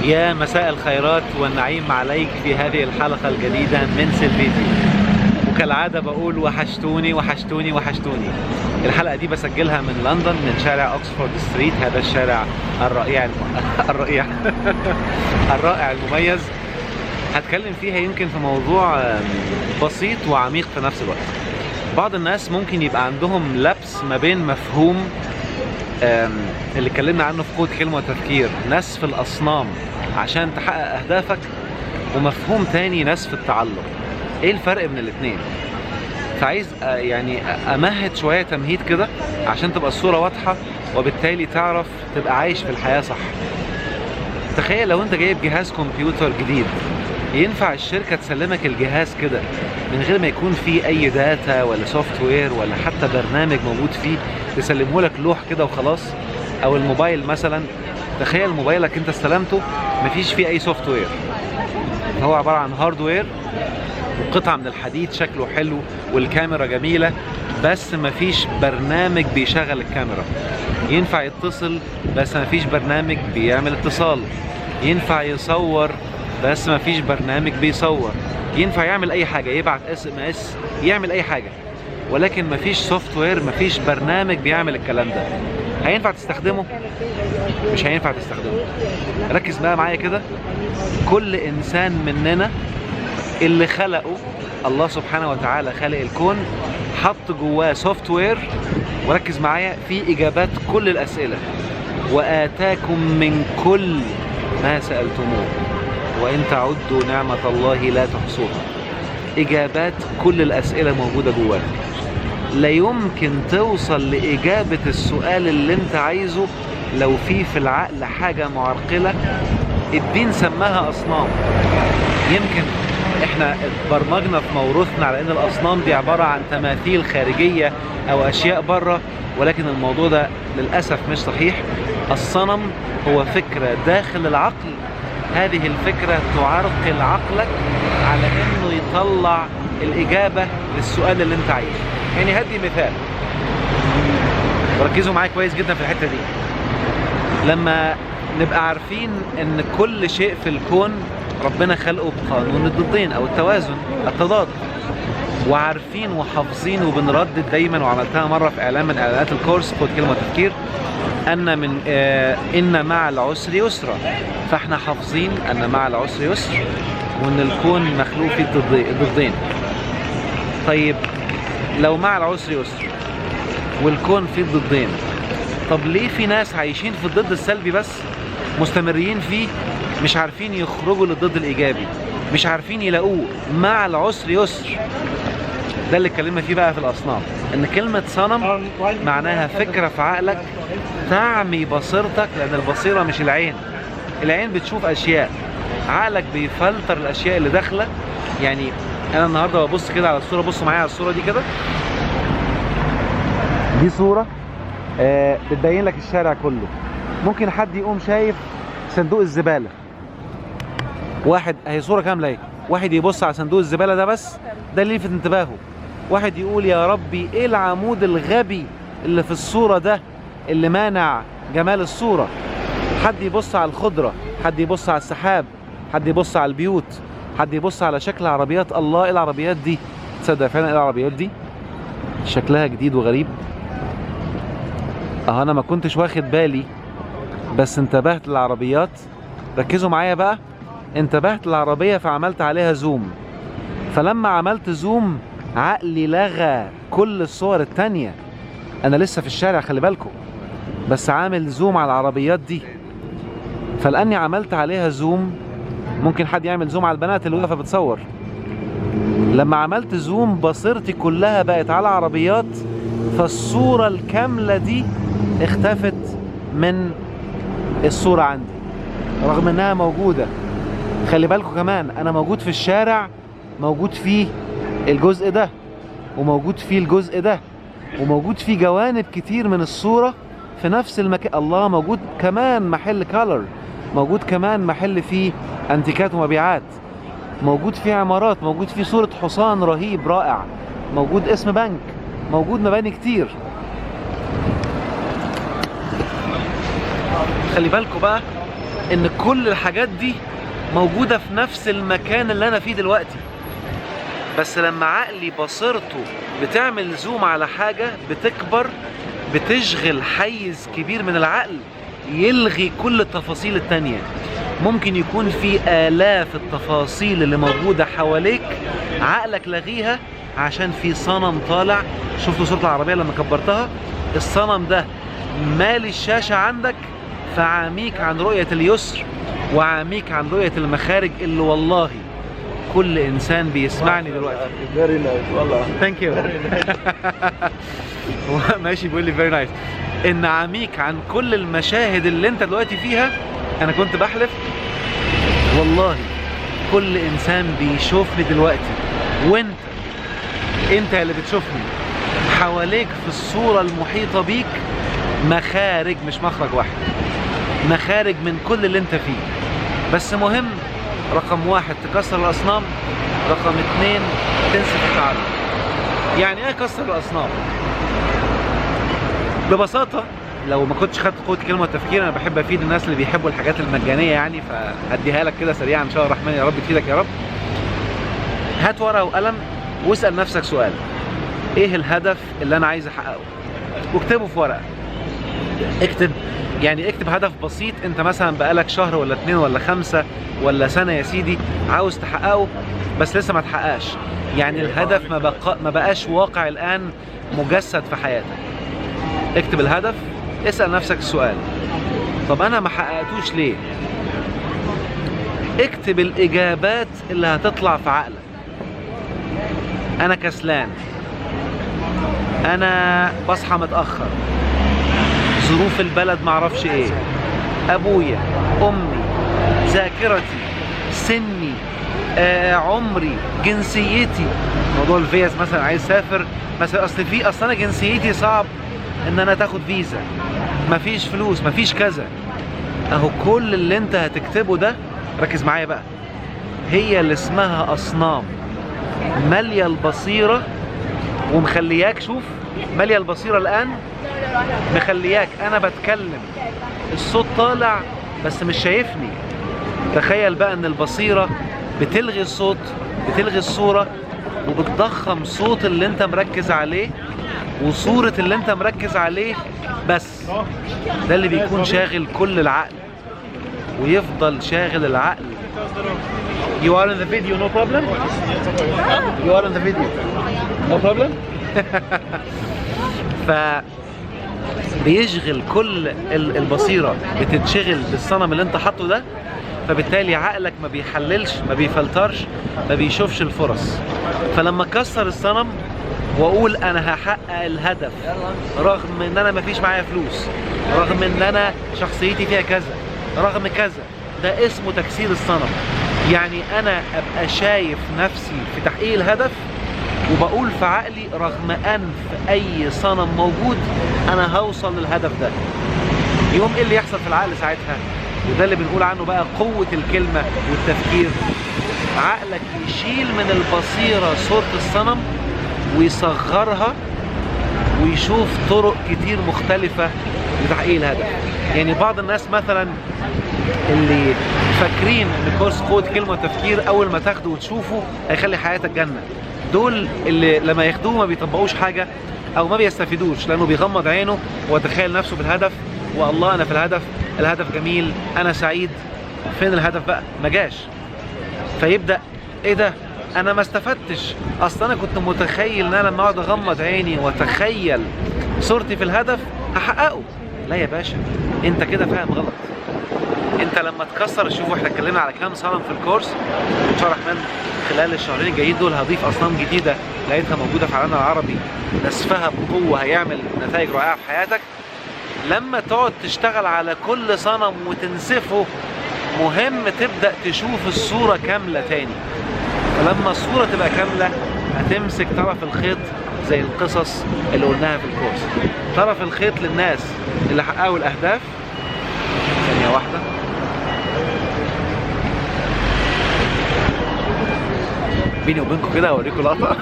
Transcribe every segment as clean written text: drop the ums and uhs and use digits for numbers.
يا مساء الخيرات والنعيم عليك في هذه الحلقة الجديدة من سيلفيديو. وكالعادة بقول وحشتوني وحشتوني وحشتوني. الحلقة دي بسجلها من لندن، من شارع اوكسفورد ستريت، هذا الشارع الرائع المميز. هتكلم فيها يمكن في موضوع بسيط وعميق في نفس الوقت. بعض الناس ممكن يبقى عندهم لبس ما بين مفهوم اللي اتكلمنا عنه في قوة كلمة وتفكير، نسف الأصنام عشان تحقق أهدافك، ومفهوم تاني نسف التعلق. ايه الفرق بين الاتنين؟ فعايز يعني امهد شوية تمهيد كده عشان تبقى الصورة واضحة، وبالتالي تعرف تبقى عايش في الحياة صح. تخيل لو انت جايب جهاز كمبيوتر جديد، ينفع الشركة تسلمك الجهاز كده من غير ما يكون فيه اي داتا ولا سوفت وير ولا حتى برنامج موجود فيه؟ تسلمه لك لوح كده وخلاص. او الموبايل مثلا، تخيل موبايلك انت استلمته مفيش فيه اي سوفت وير، هو عبارة عن هاردوير وقطعة من الحديد شكله حلو والكاميرا جميلة، بس مفيش برنامج بيشغل الكاميرا. ينفع يتصل بس مفيش برنامج بيعمل اتصال. ينفع يصور بس مفيش برنامج بيصور. ينفع يعمل اي حاجة، يبعت SMS، يعمل اي حاجة، ولكن مفيش سوفت وير، مفيش برنامج بيعمل الكلام ده. هينفع تستخدمه؟ مش هينفع تستخدمه. ركز بقى معايا كده. كل انسان مننا اللي خلقه الله سبحانه وتعالى، خلق الكون، حط جواه سوفت وير، وركز معايا، في اجابات كل الاسئله، واتاكم من كل ما سالتموه وان تعدوا نعمه الله لا تحصوها. اجابات كل الاسئله موجوده جواك. لا يمكن توصل لاجابه السؤال اللي انت عايزه لو في العقل حاجه معرقله. الدين سماها اصنام. يمكن احنا اتبرمجنا في موروثنا على ان الاصنام دي عبارة عن تماثيل خارجية او اشياء بره، ولكن الموضوع ده للأسف مش صحيح. الصنم هو فكرة داخل العقل. هذه الفكرة تعرقل عقلك على انه يطلع الاجابة للسؤال اللي انت عايزه. يعني هدي مثال، ركزوا معايا كويس جدا في الحتة دي. لما نبقى عارفين ان كل شيء في الكون ربنا خلقه بقانون الضدين او التوازن، التضاد، وعارفين وحافظين وبنردد دايما، وعملتها مره في اعلان من اعلانات الكورس قوة كلمة وتفكير، ان مع العسر يسرا. فاحنا حافظين ان مع العسر يسر، وان الكون مخلوق فيه الضدين. طيب لو مع العسر يسر والكون فيه الضدين، طب ليه في ناس عايشين في الضد السلبي بس، مستمرين فيه، مش عارفين يخرجوا للضد الإيجابي، مش عارفين يلاقوه مع العسر يسر؟ ده اللي اتكلمنا فيه بقى في الأصنام. إن كلمة صنم معناها فكرة في عقلك تعمي بصيرتك، لأن البصيرة مش العين. العين بتشوف أشياء، عقلك بيفلتر الأشياء اللي داخلة. يعني أنا النهاردة ببص كده على الصورة، بصوا معايا على الصورة دي كده. دي صورة بتبين لك الشارع كله. ممكن حد يقوم شايف صندوق الزبالة، واحد، اهي صورة كاملة اهي، واحد يبص على صندوق الزبالة ده بس، ده اللي يلفت انتباهه. واحد يقول يا ربي ايه العمود الغبي اللي في الصورة ده اللي مانع جمال الصورة. حد يبص على الخضرة، حد يبص على السحاب، حد يبص على البيوت، حد يبص على شكل عربيات. الله، ايه العربيات دي؟ تصدق فعلا ايه العربيات دي؟ شكلها جديد وغريب. انا ما كنتش واخد بالي، بس انتبهت للعربيات. ركزوا معايا بقى. انتبهت للعربية فعملت عليها زوم، فلما عملت زوم عقلي لغى كل الصور التانية. انا لسه في الشارع خلي بالكم، بس عامل زوم على العربيات دي، فلاني عملت عليها زوم. ممكن حد يعمل زوم على البنات اللي واقفة بتصور. لما عملت زوم بصيرتي كلها بقت على عربيات، فالصورة الكاملة دي اختفت من الصورة عندي رغم انها موجودة. خلي بالكم كمان، انا موجود في الشارع، موجود فيه الجزء ده، وموجود فيه الجزء ده، وموجود فيه جوانب كتير من الصورة في نفس المكان. الله، موجود كمان محل كالر، موجود كمان محل فيه انتيكات ومبيعات، موجود فيه عمارات، موجود فيه صورة حصان رهيب رائع، موجود اسم بنك، موجود مباني كتير. خلي بالكم بقى، ان كل الحاجات دي موجودة في نفس المكان اللي انا فيه دلوقتي، بس لما عقلي بصيرته بتعمل زوم على حاجة بتكبر، بتشغل حيز كبير من العقل يلغي كل التفاصيل التانية. ممكن يكون في آلاف التفاصيل اللي موجودة حواليك عقلك لغيها عشان في صنم طالع. شفتوا صورة العربية لما كبرتها؟ الصنم ده مالي الشاشة عندك، فعاميك عن رؤية اليسر وعاميك عن رؤية المخارج اللي والله كل إنسان بيسمعني دلوقتي. Very nice والله. Thank you. ماشي بيقول لي very nice. إن عاميك عن كل المشاهد اللي أنت دلوقتي فيها. أنا كنت بحلف والله كل إنسان بيشوفني دلوقتي، وأنت اللي بتشوفني حواليك في الصورة المحيطة بيك مخارج، مش مخرج واحد، مخارج من كل اللي أنت فيه. بس مهم رقم 1 تكسر الأصنام، رقم 2 تنسف التعلم. يعني ايه كسر الأصنام؟ ببساطة لو ما كنتش خدت قوة الكلمة والتفكير، انا بحب افيد الناس اللي بيحبوا الحاجات المجانية يعني، فهديها لك كده سريعا ان شاء الله الرحمن، يا رب تفيدك يا رب. هات ورقة وقلم واسأل نفسك سؤال: ايه الهدف اللي انا عايز احققه؟ واكتبه في ورقة. اكتب هدف بسيط انت مثلا بقالك شهر ولا 2 ولا 5 ولا سنة يا سيدي عاوز تحققه، بس لسه ما تحققش. يعني الهدف ما بقاش واقع الآن مجسد في حياتك. اكتب الهدف، اسأل نفسك السؤال: طب انا ما حققتوش ليه؟ اكتب الإجابات اللي هتطلع في عقلك. انا كسلان، انا بصحى متأخر، ظروف البلد معرفش ايه، ابويا، امي، ذاكرتي، سني، عمري، جنسيتي. موضوع الفيز مثلا، عايز اسافر مثلا، اصل انا جنسيتي صعب ان انا تاخد فيزا، مفيش فلوس، مفيش كذا. اهو كل اللي انت هتكتبه ده، ركز معايا بقى، هي اللي اسمها اصنام مالية البصيرة ومخلياك، شوف مالية البصيرة الان، مخلياك انا بتكلم الصوت طالع بس مش شايفني. تخيل بقى ان البصيرة بتلغي الصوت، بتلغي الصورة، وبتضخم صوت اللي انت مركز عليه وصورة اللي انت مركز عليه بس. ده اللي بيكون شاغل كل العقل، ويفضل شاغل العقل. You are in the video, no problem? You are in the video, no problem? بيشغل كل البصيرة، بتتشغل بالصنم اللي انت حاطه ده، فبالتالي عقلك ما بيحللش، ما بيفلترش، ما بيشوفش الفرص. فلما كسر الصنم واقول انا هحقق الهدف رغم ان انا ما فيش معايا فلوس، رغم ان انا شخصيتي فيها كذا، رغم كذا، ده اسمه تكسير الصنم. يعني انا ابقى شايف نفسي في تحقيق الهدف وبقول في عقلي رغم انف اي صنم موجود انا هوصل للهدف ده. يوم ايه اللي يحصل في العقل ساعتها؟ وده اللي بنقول عنه بقى قوة الكلمة والتفكير. عقلك يشيل من البصيرة صورة الصنم ويصغرها ويشوف طرق كتير مختلفة لتحقيق الهدف. يعني بعض الناس مثلا اللي فاكرين ان كورس قوة الكلمة والتفكير اول ما تاخده وتشوفه هيخلي حياتك جنة، دول اللي لما ياخدوه ما بيطبقوش حاجة او ما بيستفيدوش، لانه بيغمض عينه ويتخيل نفسه بالهدف، والله انا في الهدف، الهدف جميل، انا سعيد. فين الهدف بقى؟ ما جاش. فيبدأ ايه ده؟ انا ما استفدتش، اصلا انا كنت متخيل ان انا لما اقعد اغمض عيني واتخيل صورتي في الهدف هحققه. لا يا باشا، انت كده فاهم غلط. انت لما تكسر، شوفوا احنا اتكلمنا على كام صنم في الكورس، ان شاء الله الرحمن خلال الشهرين الجايين دول هضيف اصنام جديده لقيتها موجوده في العالم العربي، نسفها بقوه هيعمل نتائج رائعه في حياتك. لما تقعد تشتغل على كل صنم وتنسفه، مهم تبدأ تشوف الصورة كاملة تاني. فلما الصورة تبقى كاملة هتمسك طرف الخيط زي القصص اللي قلناها في الكورس. طرف الخيط للناس اللي حققوا الأهداف. ثانية واحدة. بيني وبينكم كده أوريكم لقطة.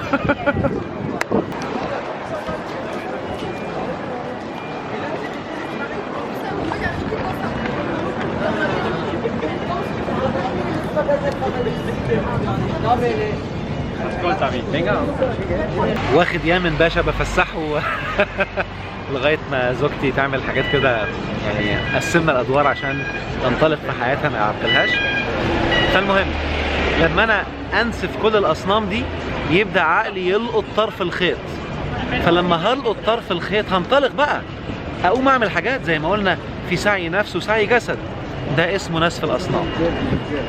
واخد يامن باشا بفسحه لغايه ما زوجتي تعمل حاجات كده، يعني قسمنا الادوار عشان تنطلق في حياتها ما يعرقلهاش. فالمهم لما انا انسف كل الاصنام دي يبدا عقلي يلقط طرف الخيط، فلما هلقط طرف الخيط هنطلق بقى اقوم اعمل حاجات زي ما قلنا في سعي نفس وسعي جسد، ده اسمه نسف الاصنام.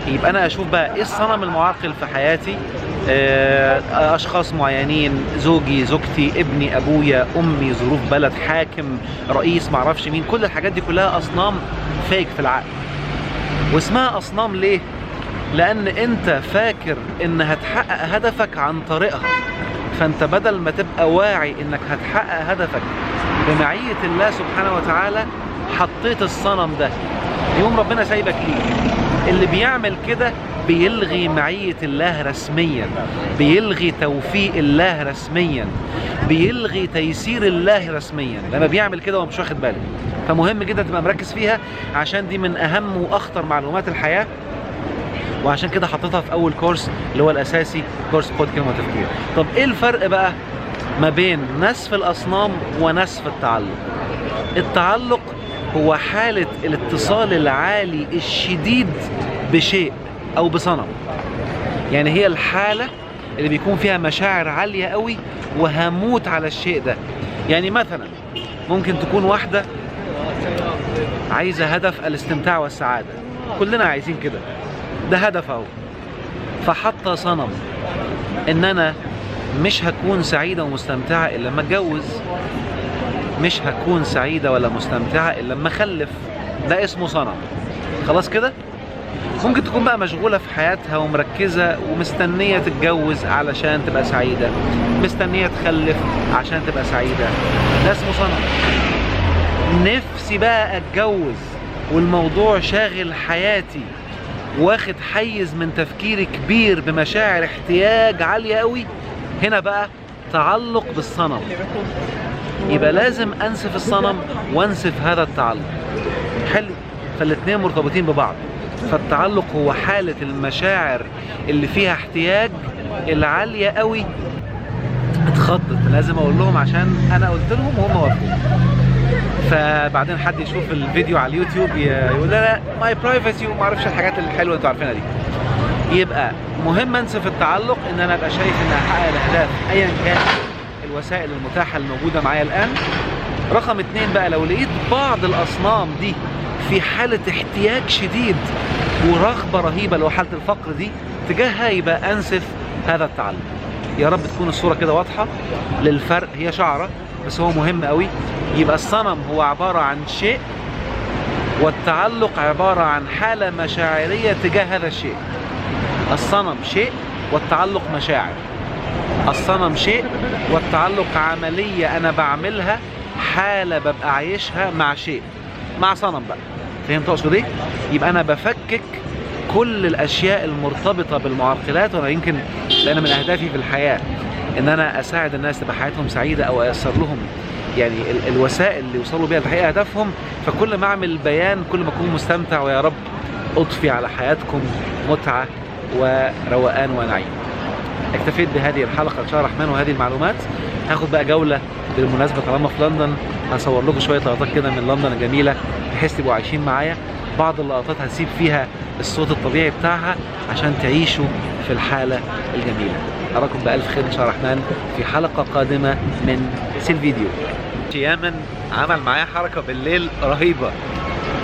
يبقى انا اشوف بقى ايه الصنم المعرقل في حياتي، اشخاص معينين، زوجي، زوجتي، ابني، ابويا، امي، ظروف بلد، حاكم، رئيس، معرفش مين، كل الحاجات دي كلها اصنام فيك في العقل. واسمها اصنام ليه؟ لان انت فاكر ان هتحقق هدفك عن طريقها، فانت بدل ما تبقى واعي انك هتحقق هدفك بمعية الله سبحانه وتعالى حطيت الصنم ده، يوم ربنا سايبك ليه. اللي بيعمل كده بيلغي معية الله رسميا، بيلغي توفيق الله رسميا، بيلغي تيسير الله رسميا لما بيعمل كده ومش واخد باله. فمهم جدا تبقى مركز فيها، عشان دي من اهم واخطر معلومات الحياة، وعشان كده حطيتها في اول كورس اللي هو الاساسي، كورس قوة كلمة وتفكير. طب ايه الفرق بقى ما بين نسف الاصنام ونسف التعلق؟ التعلق هو حالة الاتصال العالي الشديد بشيء او بصنم، يعني هي الحالة اللي بيكون فيها مشاعر عالية قوي وهموت على الشيء ده. يعني مثلا ممكن تكون واحدة عايزة هدف الاستمتاع والسعادة، كلنا عايزين كده، ده هدف اهو، فحط صنم ان انا مش هكون سعيدة ومستمتعة الا لما اتجوز، مش هكون سعيدة ولا مستمتعة الا لما اخلف، ده اسمه صنم. خلاص كده. ممكن تكون بقى مشغولة في حياتها ومركزة ومستنية تتجوز علشان تبقى سعيدة، مستنية تخلف عشان تبقى سعيدة، ده اسمه صنم. نفسي بقى اتجوز والموضوع شاغل حياتي واخد حيز من تفكيري كبير بمشاعر احتياج عالية قوي، هنا بقى تعلق بالصنم. يبقى لازم انسف الصنم وانسف هذا التعلق. حلو، فالاتنين مرتبطين ببعض. فالتعلق هو حالة المشاعر اللي فيها احتياج العالية قوي اتخطت، لازم اقول لهم عشان انا قلت لهم وهم وافقوا. فبعدين حد يشوف الفيديو على اليوتيوب يقول لا ماي برايفسي وما اعرفش الحاجات الحلوه اللي انتوا عارفينها دي. يبقى مهم انسف التعلق، ان انا ابقى شايف ان هحقق الاهداف ايا كان الوسائل المتاحه الموجوده معايا الان. رقم 2 بقى، لو لقيت بعض الاصنام دي في حاله احتياج شديد ورغبه رهيبه اللي هو حاله الفقر دي تجاهها، يبقى انسف هذا التعلق. يا رب تكون الصوره كده واضحه للفرق، هي شعره بس هو مهم قوي. يبقى الصنم هو عباره عن شيء، والتعلق عباره عن حاله مشاعريه تجاه هذا الشيء. الصنم شيء والتعلق مشاعر. الصنم شيء والتعلق عمليه انا بعملها، حاله ببقى عايشها مع شيء، مع صنم بقى. فهمت اقصد ايه؟ يبقى انا بفكك كل الاشياء المرتبطه بالمعرقلات، وانا يمكن لان من اهدافي في الحياه ان انا اساعد الناس تبقى حياتهم سعيده او ايسر لهم يعني الوسائل اللي يوصلوا بيها لتحقيق اهدافهم. فكل ما اعمل بيان كل ما اكون مستمتع، ويا رب اضفي على حياتكم متعه وروقان ونعيم. اكتفيت بهذه الحلقه ان شاء الله الرحمن وهذه المعلومات. هاخد بقى جوله بالمناسبه طالما في لندن، هصور لكم شويه لقطات كده من لندن الجميله بحيث تبقوا عايشين معايا. بعض اللقطات هسيب فيها الصوت الطبيعي بتاعها عشان تعيشوا في الحاله الجميله. أراكم بألف خير إن شاء الله الرحمن في حلقة قادمة من سيلفيديو. يامن عمل معايا حركة بالليل رهيبة،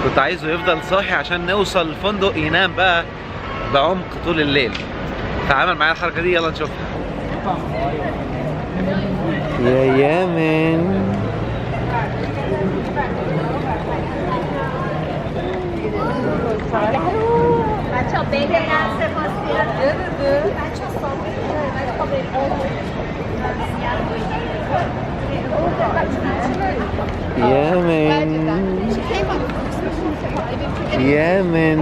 كنت عايزه يفضل صاحي عشان نوصل الفندق ينام بقى بعمق طول الليل، فعمل معايا الحركة دي. يلا نشوفها. يا يامن يامن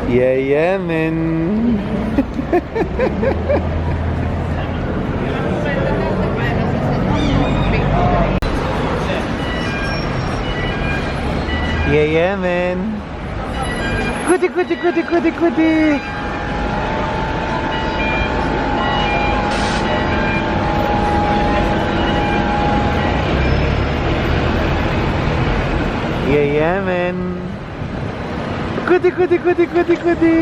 يا يامن يا يامن كودي كودي كودي كودي كودي. يا يمن. كودي كودي كودي كودي كودي.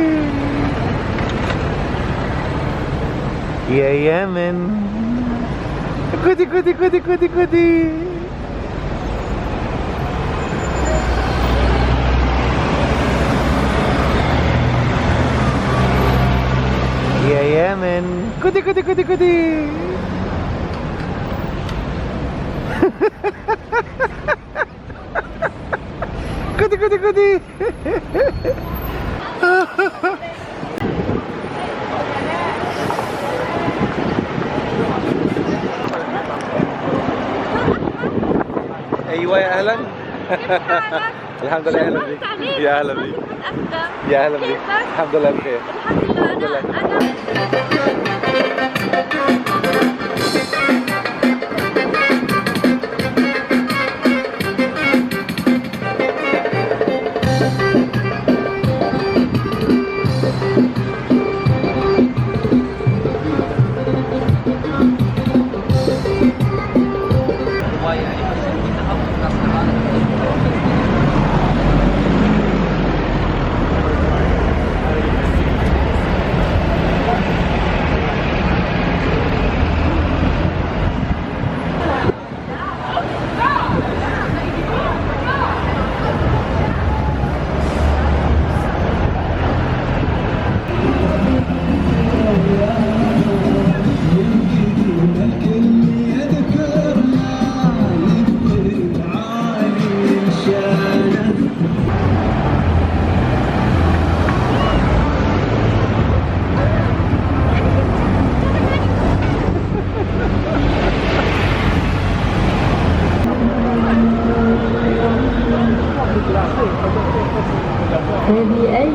يا يمن. كودي كودي كودي كودي كودي. يا يمن. كودي كودي كودي كودي. كودي كودي كودي. ايوه يا اهلا. الحمد لله. اهلا بيك. يا اهلا بيك. يا اهلا بيك. الحمد لله بخير. الحمد لله. فبأي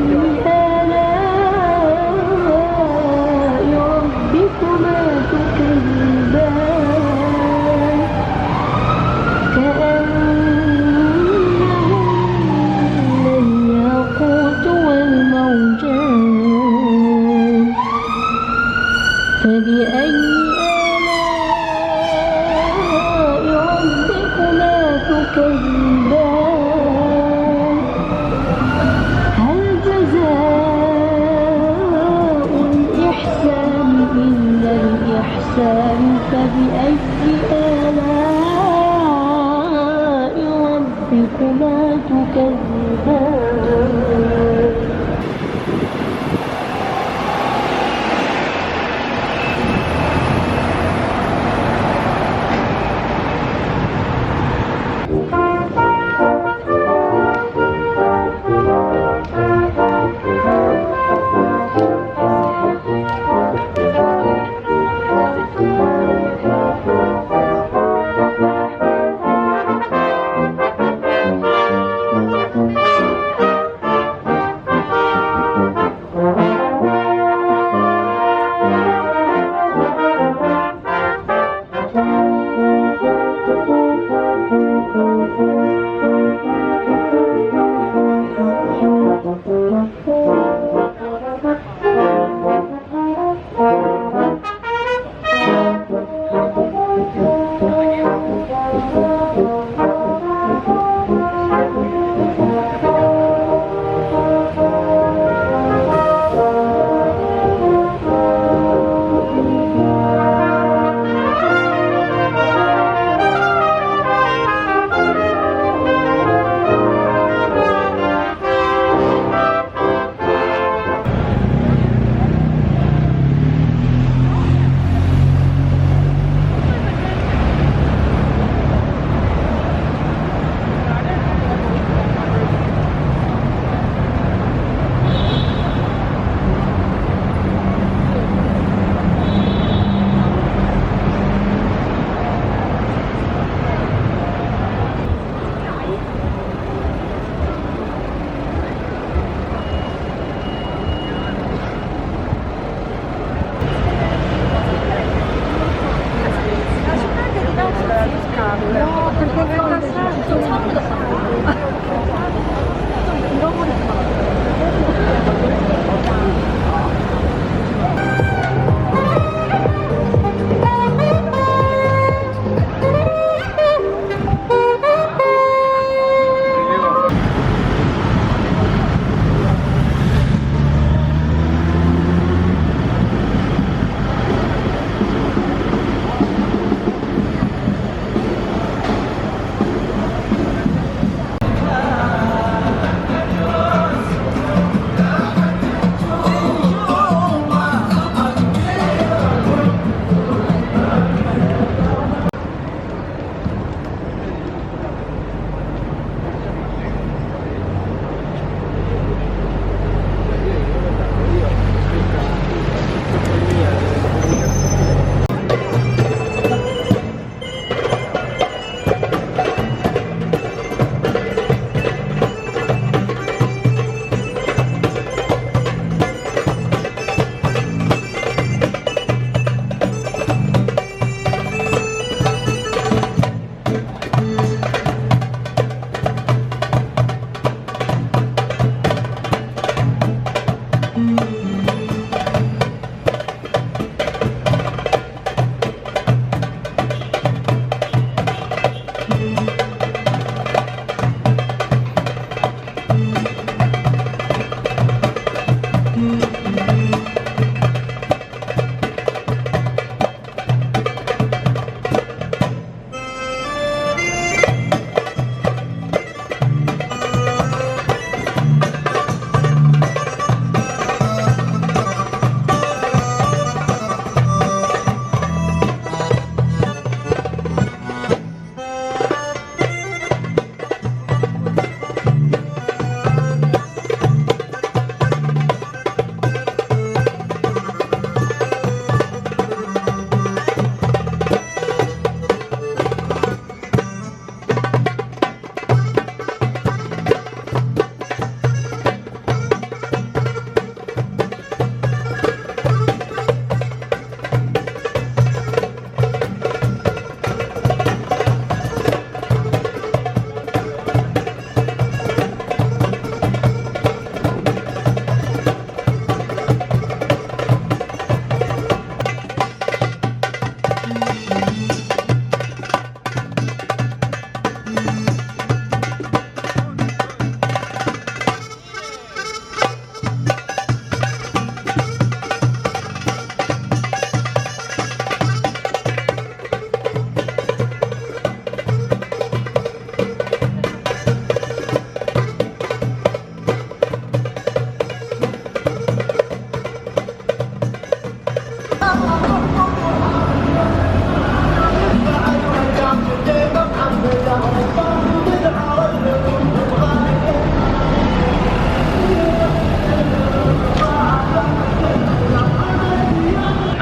آلاء ربكما تكذبان كأنهن الياقوت والمرجان فبأي آلاء ربكما تكذبان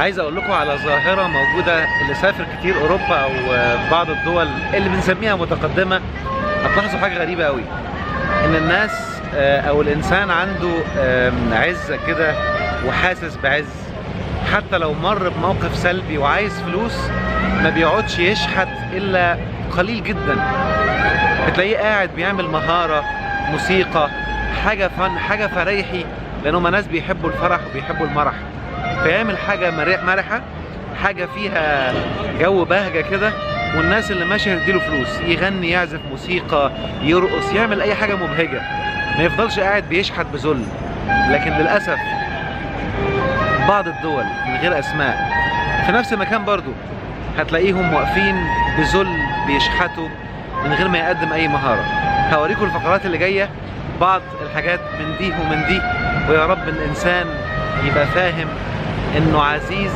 عايز اقول لكم على ظاهرة موجودة، اللي سافر كتير اوروبا او بعض الدول اللي بنسميها متقدمة هتلاحظوا حاجة غريبة قوي، ان الناس او الانسان عنده عزة كده وحاسس بعز، حتى لو مر بموقف سلبي وعايز فلوس ما بيقعدش يشحت الا قليل جدا. بتلاقيه قاعد بيعمل مهارة، موسيقى، حاجة فن، حاجة فريحي، لان هما ناس بيحبوا الفرح وبيحبوا المرح، فيعمل حاجة مرحة، حاجة فيها جو بهجة كده، والناس اللي ماشية تديله فلوس، يغني، يعزف موسيقى، يرقص، يعمل اي حاجة مبهجة، ما يفضلش قاعد بيشحت بذل. لكن للأسف بعض الدول من غير اسماء في نفس المكان برضو هتلاقيهم واقفين بذل بيشحتوا من غير ما يقدم اي مهارة. هوريكم الفقرات اللي جاية بعض الحاجات من دي ومن دي، ويا رب الانسان يبقى فاهم انه عزيز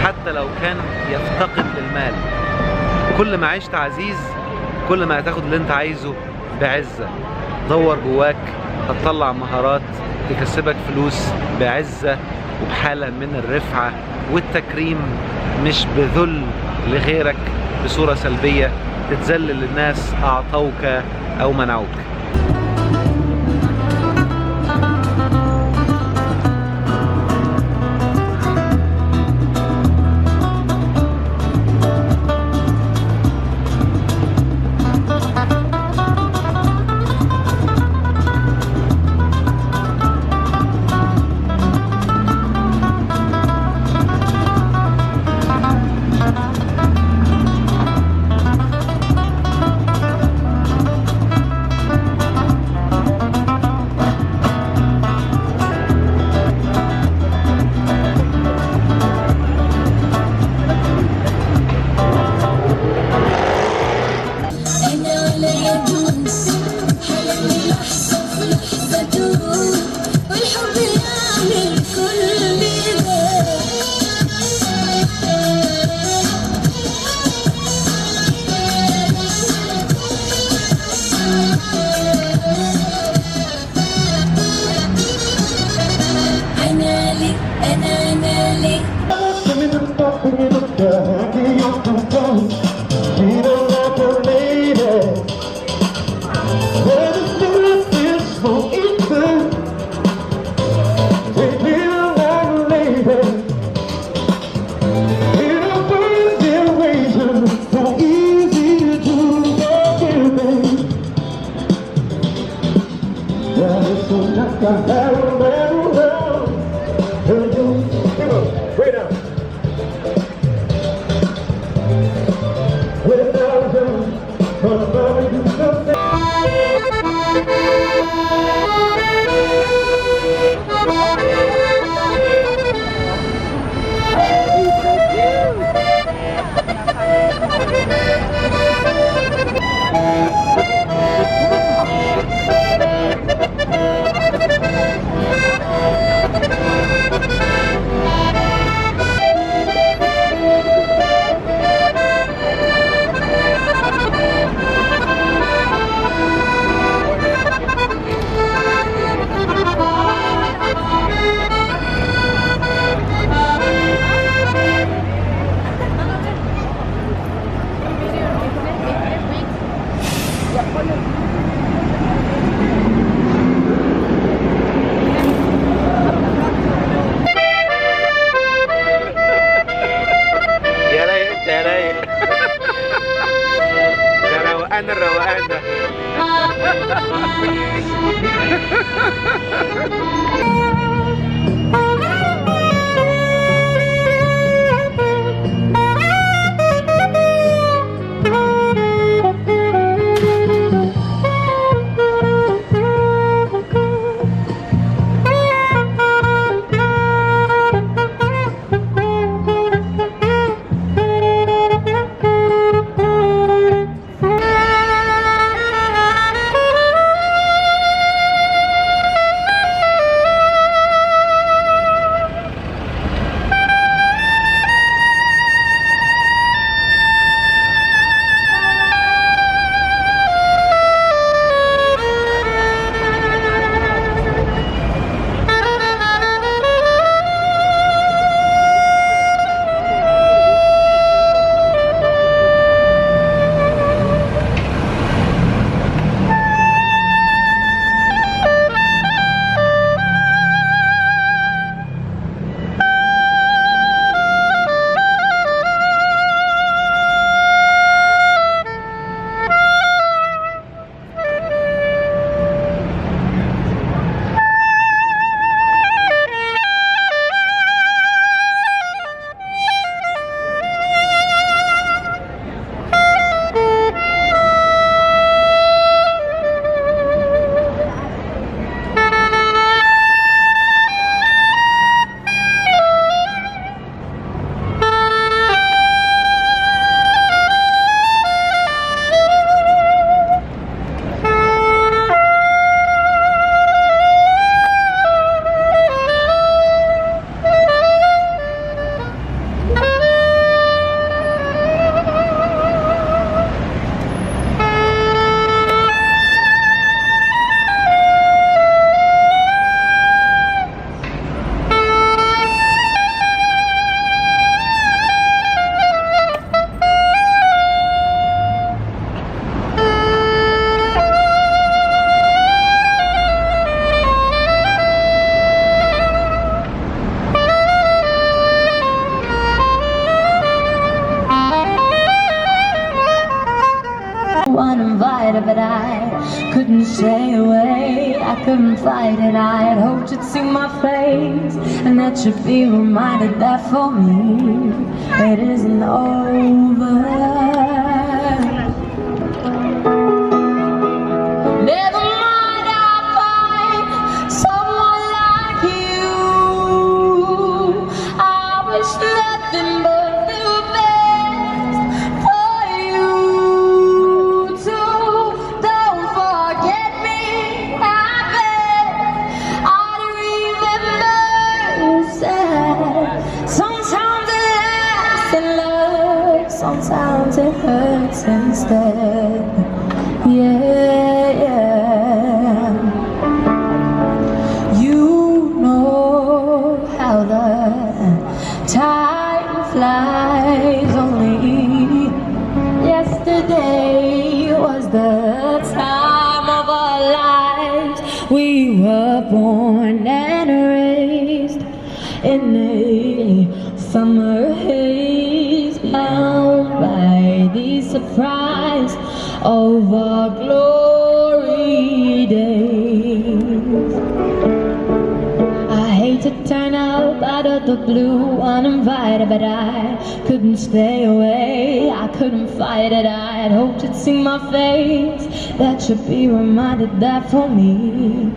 حتى لو كان يفتقد للمال. كل ما عشت عزيز كل ما هتاخد اللي انت عايزه بعزة. دور جواك هتطلع مهارات تكسبك فلوس بعزة وبحالة من الرفعة والتكريم، مش بذل لغيرك بصورة سلبية تتذلل للناس أعطوك أو منعوك. I had hoped you'd see my face, and that you'd be reminded that for me it isn't over. Never mind, I'll find someone like you. I wish nothing but the best for you too. Don't forget me, I bet. I'd remember you said. Sometimes it lasts in love, sometimes it hurts instead. Yeah, yeah. You know how the time flies. Only yesterday was the time of our lives. We were born and raised in a summer haze, bound by the surprise of our glory days. I hate to turn up out of the blue uninvited, but I couldn't stay away, I couldn't fight it. I had hoped you'd see my face, that you'd be reminded that for me